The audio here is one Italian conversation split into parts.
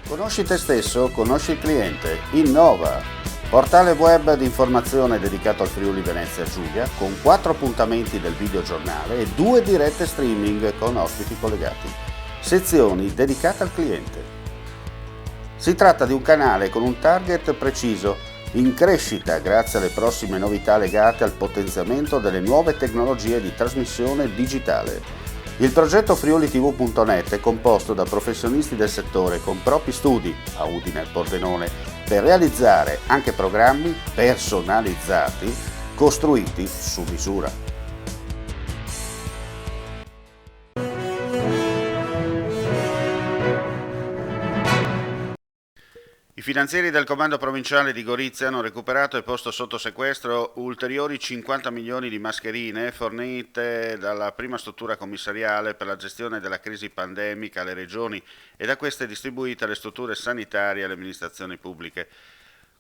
Conosci te stesso, conosci il cliente. Innova! Portale web di informazione dedicato al Friuli Venezia Giulia con 4 appuntamenti del videogiornale e 2 dirette streaming con ospiti collegati. Sezioni dedicate al cliente. Si tratta di un canale con un target preciso, in crescita grazie alle prossime novità legate al potenziamento delle nuove tecnologie di trasmissione digitale. Il progetto friulitv.net è composto da professionisti del settore con propri studi a Udine e Pordenone per realizzare anche programmi personalizzati costruiti su misura. I finanzieri del Comando Provinciale di Gorizia hanno recuperato e posto sotto sequestro ulteriori 50 milioni di mascherine fornite dalla prima struttura commissariale per la gestione della crisi pandemica alle regioni e da queste distribuite alle strutture sanitarie e alle amministrazioni pubbliche.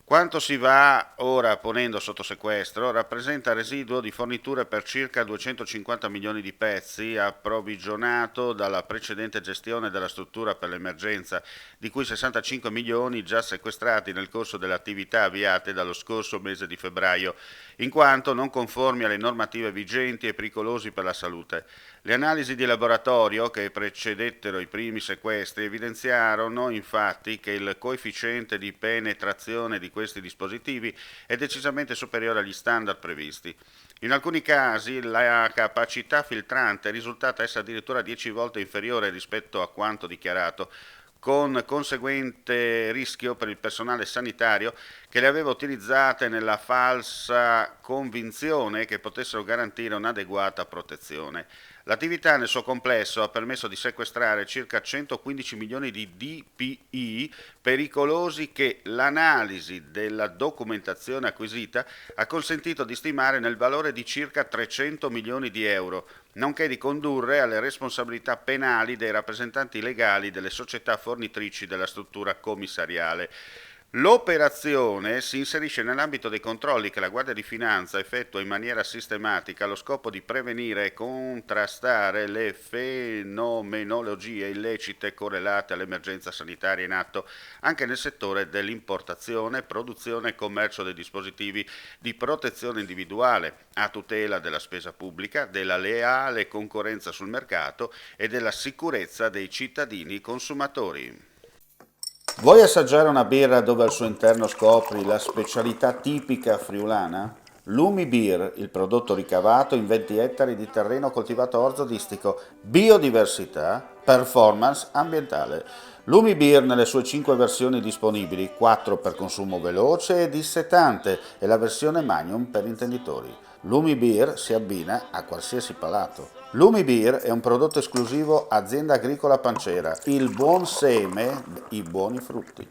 Quanto si va ora ponendo sotto sequestro rappresenta residuo di forniture per circa 250 milioni di pezzi approvvigionato dalla precedente gestione della struttura per l'emergenza, di cui 65 milioni già sequestrati nel corso delle attività avviate dallo scorso mese di febbraio, in quanto non conformi alle normative vigenti e pericolosi per la salute. Le analisi di laboratorio che precedettero i primi sequestri evidenziarono infatti che il coefficiente di penetrazione di questi dispositivi è decisamente superiore agli standard previsti. In alcuni casi la capacità filtrante è risultata essere addirittura 10 volte inferiore rispetto a quanto dichiarato, con conseguente rischio per il personale sanitario che le aveva utilizzate nella falsa convinzione che potessero garantire un'adeguata protezione. L'attività nel suo complesso ha permesso di sequestrare circa 115 milioni di DPI pericolosi che l'analisi della documentazione acquisita ha consentito di stimare nel valore di circa 300 milioni di euro, nonché di condurre alle responsabilità penali dei rappresentanti legali delle società fornitrici della struttura commissariale. L'operazione si inserisce nell'ambito dei controlli che la Guardia di Finanza effettua in maniera sistematica allo scopo di prevenire e contrastare le fenomenologie illecite correlate all'emergenza sanitaria in atto anche nel settore dell'importazione, produzione e commercio dei dispositivi di protezione individuale a tutela della spesa pubblica, della leale concorrenza sul mercato e della sicurezza dei cittadini consumatori. Vuoi assaggiare una birra dove al suo interno scopri la specialità tipica friulana? Lumi Beer, il prodotto ricavato in 20 ettari di terreno coltivato orzodistico, biodiversità, performance ambientale. Lumi Beer nelle sue 5 versioni disponibili, 4 per consumo veloce e dissetante e la versione Magnum per intenditori. Lumi Beer si abbina a qualsiasi palato. Lumi Beer è un prodotto esclusivo Azienda Agricola Pancera, il buon seme, i buoni frutti.